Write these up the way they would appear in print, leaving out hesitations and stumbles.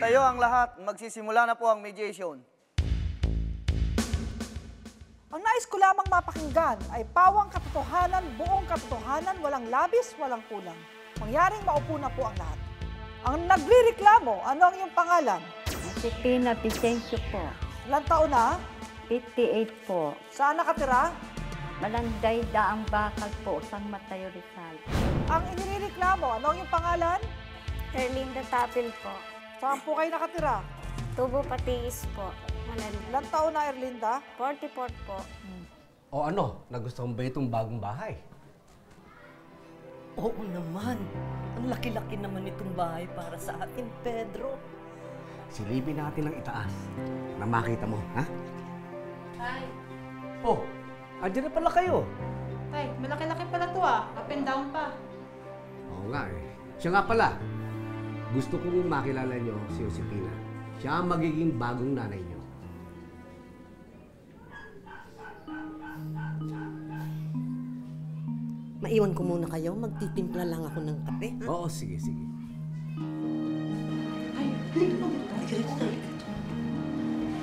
Magtayo ang lahat. Magsisimula na po ang mediation. Ang nais ko lamang mapakinggan ay pawang katotohanan, buong katotohanan, walang labis, walang kulang. Mangyaring maupo na po ang lahat. Ang nagrireklamo, ano ang iyong pangalan? Si Tina Vicencio po. Ilang taon na? 58 po. Saan nakatira? Malanday Daang Bakal po, San Mateo Rizal. Ang inireklamo, ano ang iyong pangalan? Erlinda Tapil po. Saan po kayo nakatira? Tubo Patiis po. Malan. Ilang taon na, Erlinda? 44 po. O ano, nagustuhan ba itong bagong bahay? Oo naman. Ang laki-laki naman itong bahay para sa atin, Pedro. Silipin natin ang itaas na makita mo, ha? Tay, Oh, andyan na pala kayo. tay, malaki-laki pala to ah. Up and down pa. Oo nga eh. Siya nga pala, gusto kong makilala niyo si Josefina. Siya ang magiging bagong nanay niyo. Maiwan ko muna kayo. Magtitimpla lang ako ng kape, ha? Oo, sige, sige. Ay, halika mo dito.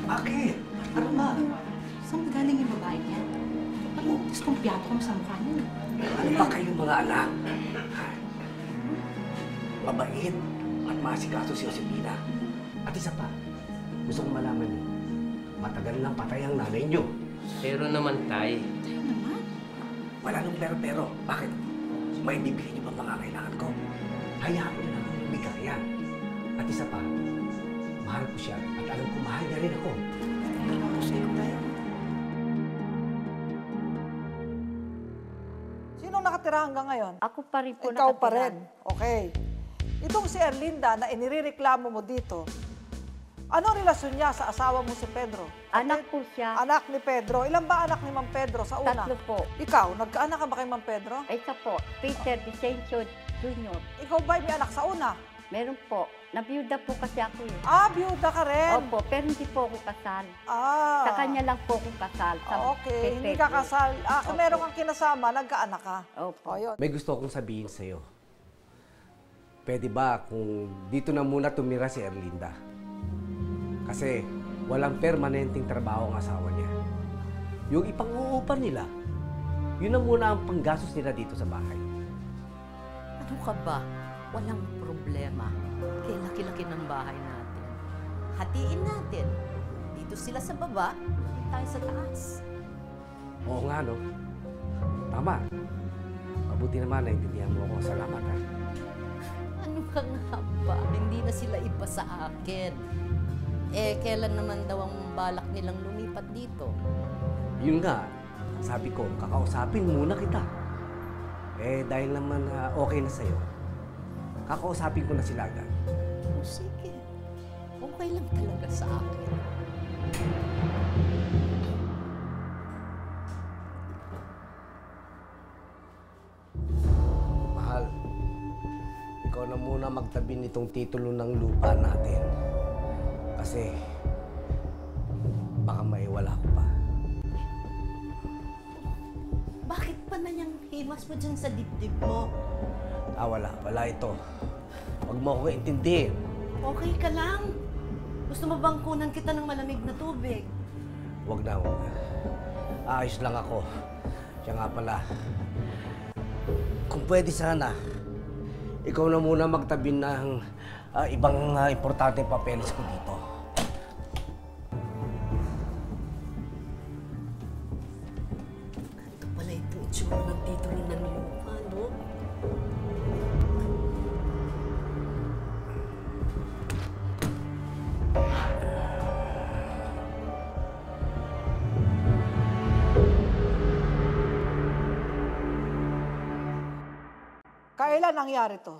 Bakit? Ano ba? Saan galing yung babae niya? Ano, diskumpiyado ko sa mukha niya. Ano ba kayong mga anak? Mabait at masikaso si Josefina. At isa pa, gusto kong malaman niyo, matagal nang patay ang nanay niyo. Pero naman, tay. Tayo naman. Wala nung pero. Bakit? May bibili niyo ba mga kailangan ko? Hayaan ko na lang ang bigayan. At isa pa, mahal ko siya at alam ko mahal niya rin ako. Sinong nakatira hanggang ngayon? Ako pa rin po Ikaw pa nakatira. rin. Okay. Itong si Erlinda na inireklamo mo dito, ano relasyon niya sa asawa mo si Pedro? Anak po siya. Anak ni Pedro. Ilan ba anak ni Mang Pedro sa una? 3 po. Ikaw, nagkaanak ka ba kay Mang Pedro? Isa po, Peter Vicencio Jr. Ikaw ba may anak sa una? Meron po. Nabiyuda po kasi ako eh. Ah, biyuda ka rin. Opo, pero hindi po ako kasal. Ah. Sa kanya lang po ako kasal. Sa Okay, kay hindi Pedro. ka kasal. Ah, Opo. meron kang kinasama, nagkaanak ka. Opo. O, yun. May gusto akong sabihin sa'yo. Pwede ba kung dito na muna tumira si Erlinda? Kasi walang permanenteng trabaho ang asawa niya. Yung ipang-uupan nila, yun na muna ang panggastos nila dito sa bahay. Ano ka ba? Walang problema. Kaya laki-laki ng bahay natin. Hatiin natin. Dito sila sa baba, tayo sa taas. Oo nga, no? Tama. Mabuti naman, naintindihan mo ako. Salamat, ha? Ano ka nga ba? Hindi na sila iba sa akin. Eh, kailan naman daw ang balak nilang lumipat dito? Yun nga, sabi ko, kakausapin muna kita. Eh, dahil naman okay na sa'yo, kakausapin ko na sila agad. O sige, okay lang talaga sa akin. Mahal, ikaw na muna magtabi nitong titulo ng lupa natin. Kasi, baka maiwala ko pa. Bakit pa na yung himas mo dyan sa dibdib mo? Wala ito. Huwag mo ako intindihin. Okay ka lang. Gusto mo bang kunan kita ng malamig na tubig? Huwag na. Ayos lang ako. Siya nga pala. Kung pwede sana, ikaw na muna magtabi ng ibang importanteng papeles ko dito. Ito pala itong itsura ng titulo ng lupa, no? Kailan nangyari to,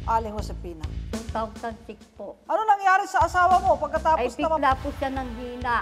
Aling Josefina? 2006 po. Ano nangyari sa asawa mo Ay, pagkatapos na... bigla po siya nang hina.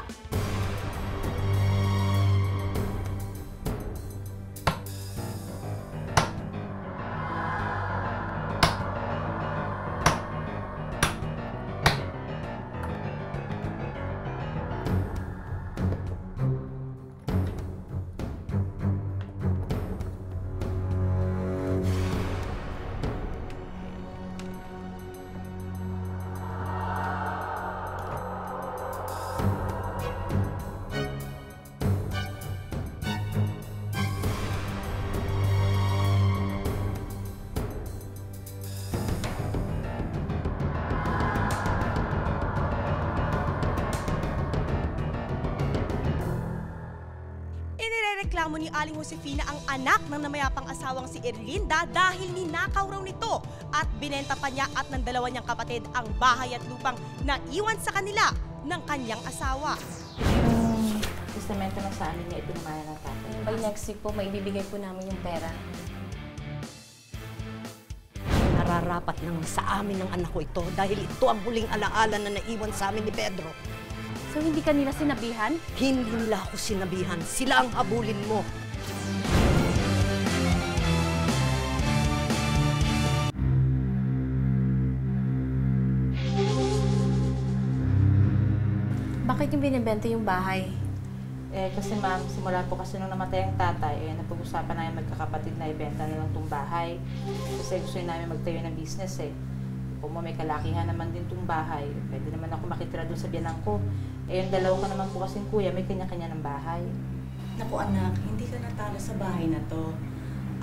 inireklamo ni Aling Josefina ang anak ng namayapang asawang si Erlinda dahil ninakaw raw nito at binenta pa niya at ng dalawa niyang kapatid ang bahay at lupang naiwan sa kanila ng kanyang asawa. Testamento na sa amin niya ipinamana ng tatay. By next week po, maibibigay po namin yung pera. Nararapat lang sa amin ng anak ko ito dahil ito ang huling alaala na naiwan sa amin ni Pedro. So, hindi ka nila sinabihan? Hindi nila ako sinabihan. Sila ang habulin mo. Bakit yung binibenta yung bahay? Kasi ma'am, simula po kasi nung namatay ang tatay, napag-usapan namin magkakapatid na ibenta na lang itong bahay. Kasi gusto namin magtayo ng business Kung may kalakihan naman din itong bahay, pwede naman ako makitira doon sa biyanang ko. Yung dalawa ko naman po kasing kuya, may kanya-kanya ng bahay. Naku anak, hindi ka natalo sa bahay na to.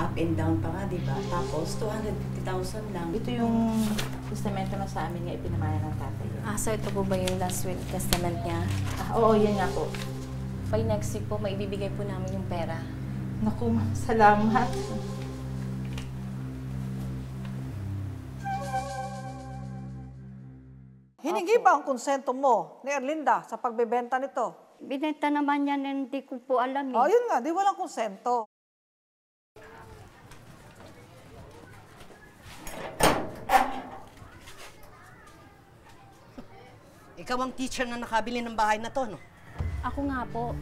Up and down pa nga, di ba? Tapos, 250,000 lang. Ito yung testamento na sa amin nga ipinamana ng tatay. So ito po ba yung last will testament niya? Oo, yan nga po. By next week po, maibibigay po namin yung pera. Naku, ma'am, salamat. Hiningi ba ang konsento mo ni Erlinda sa pagbebenta nito? Binenta naman yan, hindi ko po alam Oh, yun nga, di walang konsento. Ikaw ang teacher na nakabili ng bahay na to, no? Ako nga po.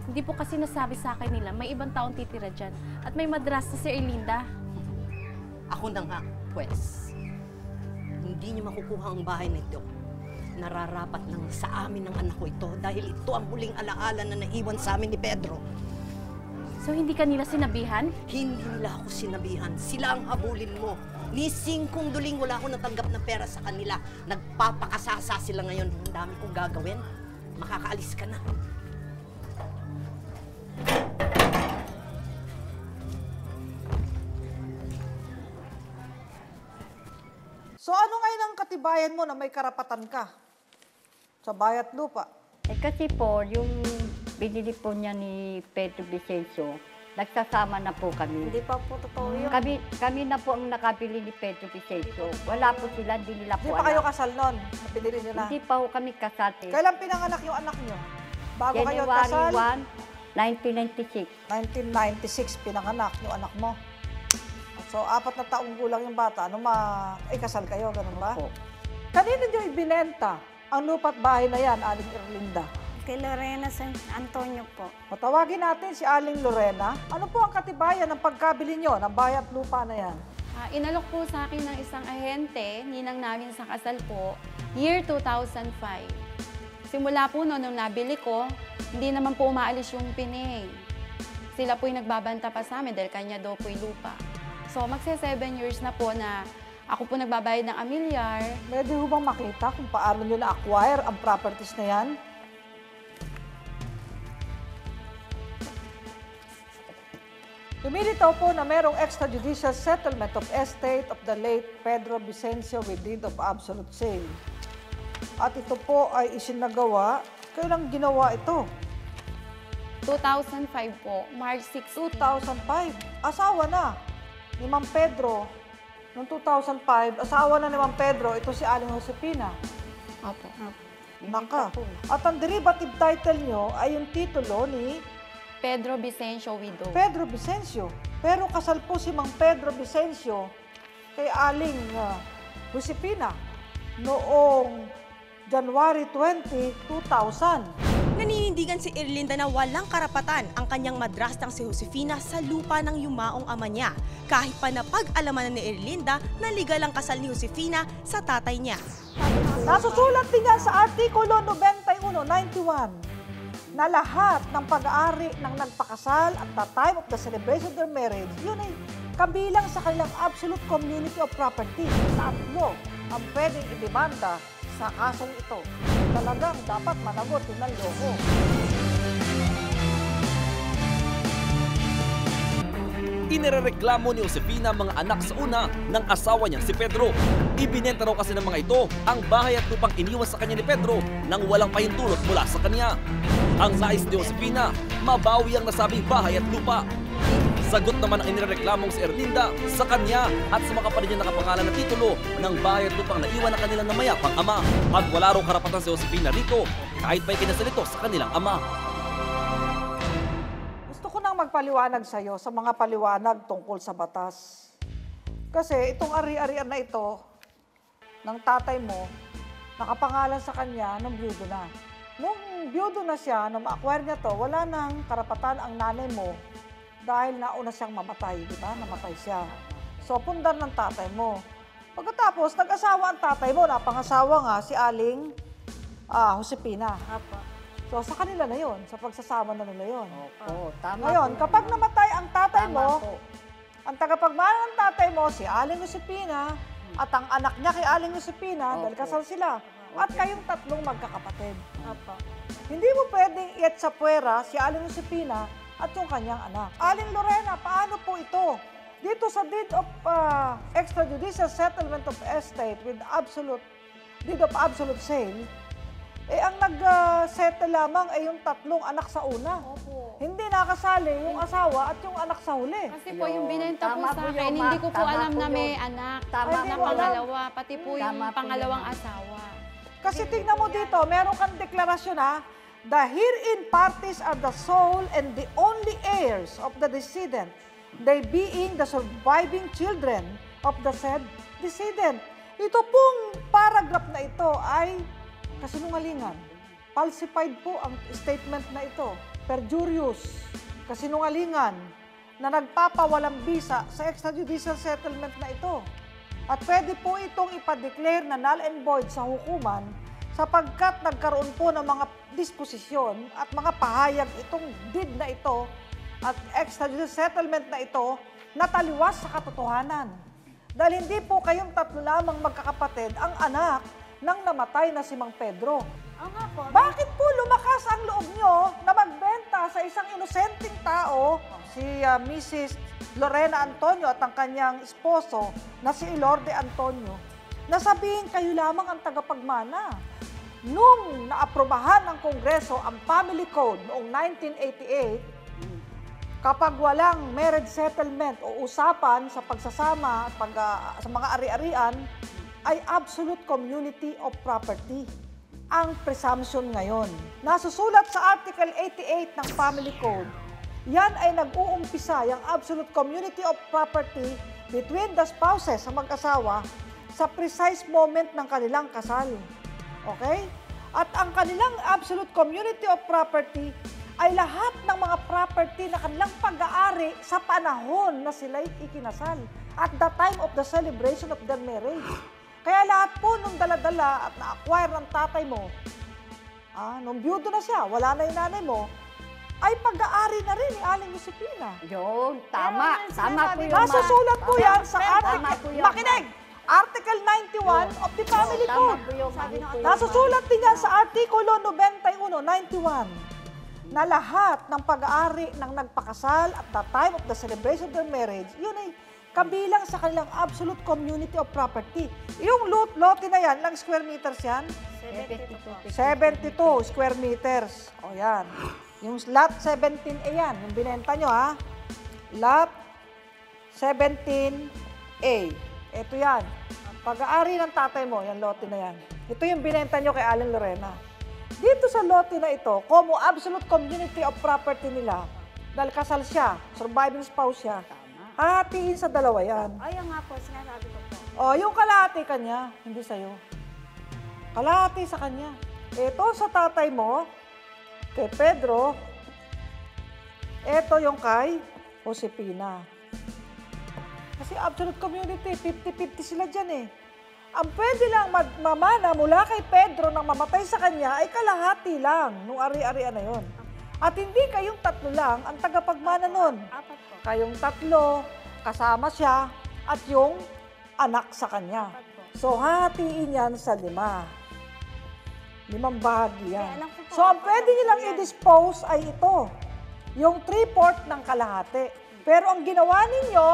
Hindi po kasi nasabi sa akin nila may ibang taong titira dyan. At may madrasta si Erlinda. Ako na nga, pwes. Hindi niyo makukuha ang bahay nito. Nararapat lang sa amin ng anak ko ito dahil ito ang huling alaala na naiwan sa amin ni Pedro. So hindi ka nila sinabihan? Hindi nila ako sinabihan. Sila ang habulin mo. Ni singkong duling wala ako natanggap na pera sa kanila. Nagpapakasasa sila ngayon. Ang dami kong gagawin. Makakaalis ka na. So ano ngayon ang katibayan mo na may karapatan ka sa bayat lupa? Kasi po, yung binili po niya ni Pedro Vicencio, nagsasama na po kami. Hindi pa po totoo yun. Kami na po ang nakabili ni Pedro Vicencio. Wala po sila, hindi nila po Hindi pa kayo kasal nun? Napinili nyo na? Hindi pa po kami kasal. Kailan pinanganak yung anak nyo? Bago kayo January kasal? 1, 1996. 1996 pinanganak yung anak mo. So, 4 na taong gulang yung bata. Kasal kayo, ganun ba? Opo. Kanino nyo ibinenta ang lupa't bahay na yan, Aling Erlinda? Kay Lorena San Antonio po. Patawagin natin si Aling Lorena. Ano po ang katibayan ng pagkabili nyo ng bahay at lupa na yan? Inalok po sa akin ng isang ahente, ninang namin sa kasal po, year 2005. Simula po nung nabili ko, hindi naman po umaalis yung pining. Sila po yung nagbabanta pa sa amin dahil kanya daw po yung lupa. So, magse 7 years na po na ako po nagbabayad ng amilyar. Pwede ho bang makita kung paano nyo na-acquire ang properties na yan? Lumilitaw po na merong extrajudicial settlement of estate of the late Pedro Vicencio with deed of absolute sale. At ito po ay isinagawa. Kailan ginawa ito? 2005 po, March 6. 2005. Asawa na ni Mang Pedro. Noong 2005, asawa na ni Mang Pedro, ito si Aling Josefina. Opo. Naka. At ang derivative title nyo ay yung titulo ni Pedro Vicencio Widow. Pedro Vicencio. Pero kasal po si Mang Pedro Vicencio kay Aling Josefina noong January 20, 2000. Naninindigan si Erlinda na walang karapatan ang kanyang madrastang si Josefina sa lupa ng yumaong ama niya. Kahit pa napag-alaman ni Erlinda na legal ang kasal ni Josefina sa tatay niya. Nasusulat din yan sa Artikulo 91, na lahat ng pag-aari ng nagpakasal at the time of the celebration of their marriage, yun ay kabilang sa kanilang absolute community of property. Tatlo ang pwedeng idemanda sa kasong ito. Talagang dapat managot yun ng loko. Inirereklamo ni Josefina ang mga anak sa una ng asawa niyang si Pedro. Ibinenta raw kasi ng mga ito ang bahay at lupang iniwan sa kanya ni Pedro nang walang pahintulot mula sa kanya. Ang nais ni Josefina, mabawi ang nasabing bahay at lupa. Sagot naman ang inireklamong si Erlinda sa kanya at sa mga kapatid niya nakapangalan na titulo ng bahay at lupang naiwan ng kanilang namayapang ama. At wala raw karapatan si Josefina rito kahit pa'y kinasalito sa kanilang ama. Gusto ko nang magpaliwanag sa iyo sa mga paliwanag tungkol sa batas. Kasi itong ari-arian na ito ng tatay mo, nakapangalan sa kanya nung byudo na. Nung byudo na siya, nung ma-acquire niya to, wala nang karapatan ang nanay mo dahil nauna siyang mamatay, di ba? Namatay siya. So, pundar ng tatay mo. Pagkatapos, nag-asawa ang tatay mo, napangasawa nga si Aling Josefina. So, sa kanila na yon, sa pagsasama na nila yon. Opo, tama Ngayon, po. kapag namatay ang tatay Tama mo, po. ang tagapagmana ng tatay mo, si Aling Josefina, at ang anak niya kay Aling Josefina, dahil kasal sila, at kayong tatlong magkakapatid. Hindi mo pwedeng iat sa puwera si Aling Josefina at yung kanyang anak. Aling Lorena, paano po ito? Dito sa deed of extrajudicial settlement of estate with deed of absolute sale, ang nag-settle lamang ay yung tatlong anak sa una. Hindi nakasali yung asawa at yung anak sa huli. Kasi po yung binenta po Tama sa po akin, yun, hindi Ma. ko po Tama alam po na yun. may anak Tama na po yun. pangalawa, pati po yung Tama po pangalawang yun. asawa. Kasi tingnan mo dito, meron kang deklarasyon the herein parties are the sole and the only heirs of the decedent, they being the surviving children of the said decedent. Ito pong paragraph na ito ay kasinungalingan. Falsified po ang statement na ito. Perjurious, kasinungalingan, na nagpapawalang bisa sa extrajudicial settlement na ito. At pwede po itong ipa-declare na null and void sa hukuman sapagkat nagkaroon po ng mga disposisyon at mga pahayag itong deed na ito at extrajudicial settlement na ito na taliwas sa katotohanan. Dahil hindi po kayong tatlo lamang magkakapatid ang anak ng namatay na si Mang Pedro. Bakit po lumakas ang loob nyo na magbenta sa isang inosenteng tao, si Mrs. Lorena Antonio at ang kanyang esposo na si Ilorde Antonio, na sabihin kayo lamang ang tagapagmana? Nung naaprobahan ng Kongreso ang Family Code noong 1988, kapag walang marriage settlement o usapan sa pagsasama at sa mga ari-arian, ay absolute community of property ang presumption ngayon. Nasusulat sa Article 88 ng Family Code, yan ay nag-uumpisa yung absolute community of property between the spouses sa mag-asawa sa precise moment ng kanilang kasal. Okay? At ang kanilang absolute community of property ay lahat ng mga property na kanilang pag-aari sa panahon na sila'y ikinasal at the time of the celebration of their marriage. Kaya lahat po nung dala-dala at na-acquire ng tatay mo, nung byudo na siya, wala na yung nanay mo, ay pag-aari na rin ni Aling Josefina. Yun, tama. Tama po yun, Ma. Nasusulat po yan sa Tama po Article, yun, makinig, Article 91 of the Family Tama Code. po yun, sabi po yun, Nasusulat din yan sa Artikulo 91, na lahat ng pag-aari ng nagpakasal at the time of the celebration of their marriage, yun ay kabilang sa kanilang absolute community of property. Yung lote na yan, ilang square meters yan? 72 square meters. O yan. Yung lot 17A yan, yung binenta nyo Lot 17A. Ito yan. Pag-aari ng tatay mo, yan lote na yan. Ito yung binenta nyo kay Aling Lorena. Dito sa lote na ito, como absolute community of property nila, dahil kasal siya, surviving spouse siya, hahatiin sa dalawa yan. Ayun nga po, sinasabi ko po. O, yung kalahati kanya, hindi sa'yo. Kalahati sa kanya. Ito sa tatay mo, kay Pedro, ito yung kay Josefina. Kasi absolute community, 50-50 sila dyan Ang pwede lang mamana mula kay Pedro nang mamatay sa kanya ay kalahati lang nung ari-arian na yon. At hindi kayong tatlo lang ang tagapagmana nun. Kayong tatlo, kasama siya, at yung anak sa kanya. So, hahatiin yan sa 5. 5 bahagi yan. So, ang pwede nilang i-dispose ay ito. Yung 3/4 ng kalahati. Pero ang ginawa ninyo,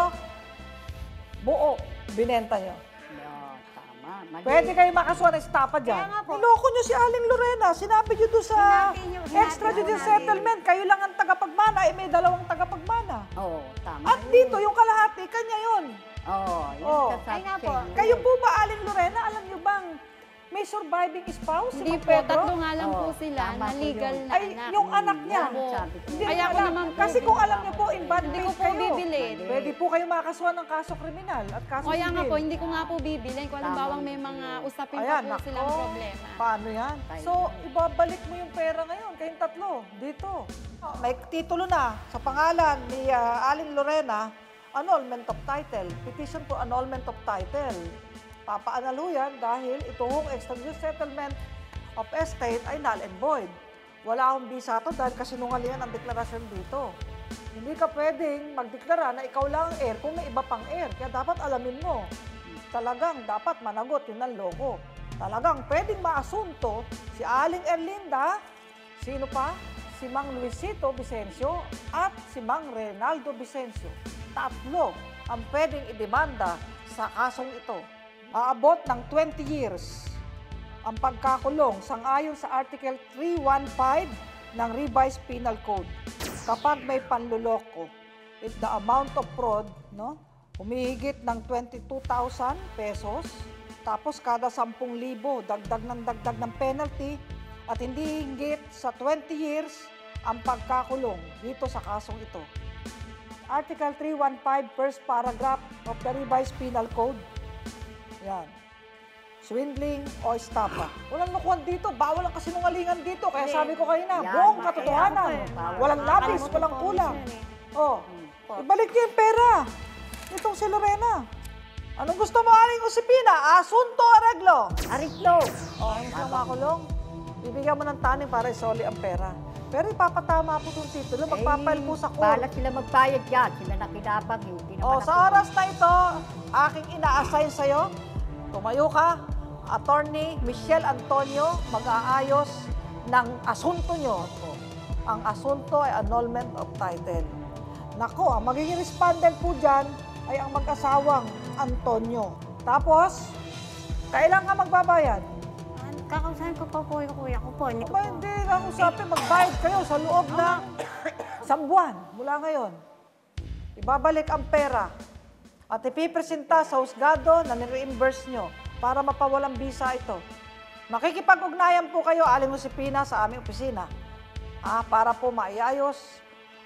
buo, binenta nyo. Tama. Mali. Pwede kayo makasuhan ng estapa dyan. Niloko nyo si Aling Lorena. Sinabi nyo doon sa extrajudicial settlement, kayo lang ang tagapagmana, may dalawang tagapagmana. Oo, tama. At dito, yung kalahati, kanya yun. Oo, Oh. Ay nga po. Kayo po ba, Aling Lorena, alam nyo bang may surviving spouse si Hindi Mang po, Pedro? tatlo nga lang po sila na legal na Ay, anak. yung anak niya. Opo. Hindi Kaya ko ako alam. naman po, Kasi kung alam niyo po, in bad hindi faith ko po kayo. bibilin. Pwede po kayo makakasuhan ng kaso kriminal at kaso Kaya nga sibil. po, hindi ko nga po bibilin kung bawang may mga usapin Ayan, pa po silang nako. problema. Paano yan? So, ibabalik mo yung pera ngayon, kayong tatlo, dito. May titulo na sa pangalan ni Aling Lorena, annulment of title, petition for annulment of title. Papaanalo yan dahil itong extrajudicial settlement of estate ay null and void. Wala akong bisa to dahil kasinungalingan ang deklarasyon dito. Hindi ka pwedeng magdeklara na ikaw lang ang heir kung may iba pang heir. Kaya dapat alamin mo, talagang dapat managot yun ang loko. Talagang pwedeng maasunto si Aling Erlinda, sino pa? Si Mang Luisito Vicencio at si Mang Reynaldo Vicencio. Tatlo ang pwedeng idemanda sa kasong ito. Aabot ng 20 years ang pagkakulong sangayon sa Article 315 ng Revised Penal Code. Kapag may panluloko, if the amount of fraud, no, humihigit ng 22,000 pesos, tapos kada 10,000 dagdag ng penalty at hindi higit sa 20 years ang pagkakulong dito sa kasong ito. Article 315, first paragraph of the Revised Penal Code. Yan. Swindling o estapa. Walang lukuhan dito. Bawal ang kasinungalingan dito. Kaya sabi ko kayo na, buong katotohanan. Walang labis, walang kulang. Oh, ibalik niyo yung pera. Itong si Lorena. Anong gusto mo, Aling Josefina? Asunto, areglo. Areglo. Oh, ano siya makulong? Bibigyan mo ng taning para isoli ang pera. Pero ipapatama po itong titulo. Magpapile po sa court. Bala sila magbayad yan. Sila nakinabang. Hindi naman Sa oras na ito, aking ina-assign sa'yo, tumayo ka, Attorney Michelle Antonio, mag-aayos ng asunto nyo. Ang asunto ay annulment of title. Nako, ang magiging respondent po dyan ay ang mag-asawang Antonio. Tapos, kailan ka magbabayad? Kakausapin ko po yung kuya ko po. Hindi ko po. Hindi kakusapin, magbayad kayo sa loob ng 1 buwan mula ngayon. Ibabalik ang pera at ipipresenta sa husgado na ni-reimburse nyo para mapawalang bisa ito. Makikipag-ugnayan po kayo, Aling Josefina, sa aming opisina para po maiayos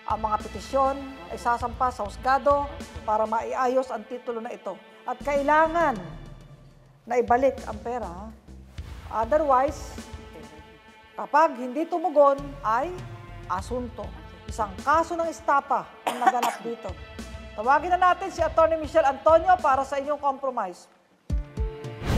ang mga petisyon ay sasampa sa husgado para maiayos ang titulo na ito. At kailangan na ibalik ang pera. Otherwise, kapag hindi tumugon ay asunto. Isang kaso ng estapa ang naganap dito. Tawagin na natin si Atty. Michelle Antonio para sa inyong compromise.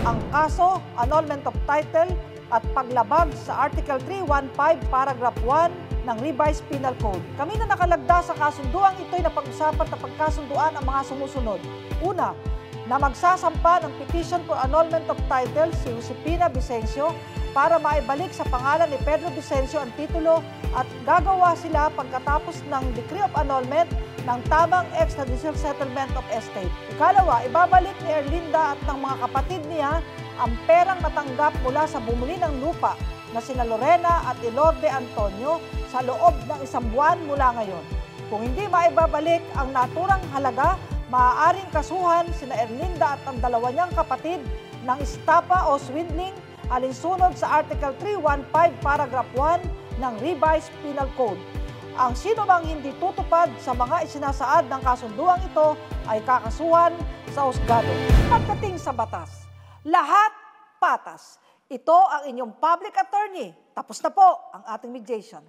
Ang kaso, annulment of title at paglabag sa Article 315, Paragraph 1 ng Revised Penal Code. Kami na nakalagda sa kasunduang ito'y napag-usapan na pagkasunduan ang mga sumusunod. Una, na magsasampa ng petition for annulment of title si Josefina Vicencio para maibalik sa pangalan ni Pedro Vicencio ang titulo at gagawa sila pagkatapos ng decree of annulment ng tamang extrajudicial settlement of estate. Ikalawa, ibabalik ni Erlinda at ng mga kapatid niya ang perang natanggap mula sa bumili ng lupa na sina Lorena at Elorde Antonio sa loob ng 1 buwan mula ngayon. Kung hindi maibabalik ang naturang halaga, maaaring kasuhan sina Erlinda at ang 2 niyang kapatid ng estapa o swindling alinsunod sa Article 315, Paragraph 1 ng Revised Penal Code. Ang sino mang hindi tutupad sa mga isinasaad ng kasunduang ito ay kakasuhan sa husgado. Pagdating sa batas, lahat patas. Ito ang inyong public attorney. Tapos na po ang ating mediation.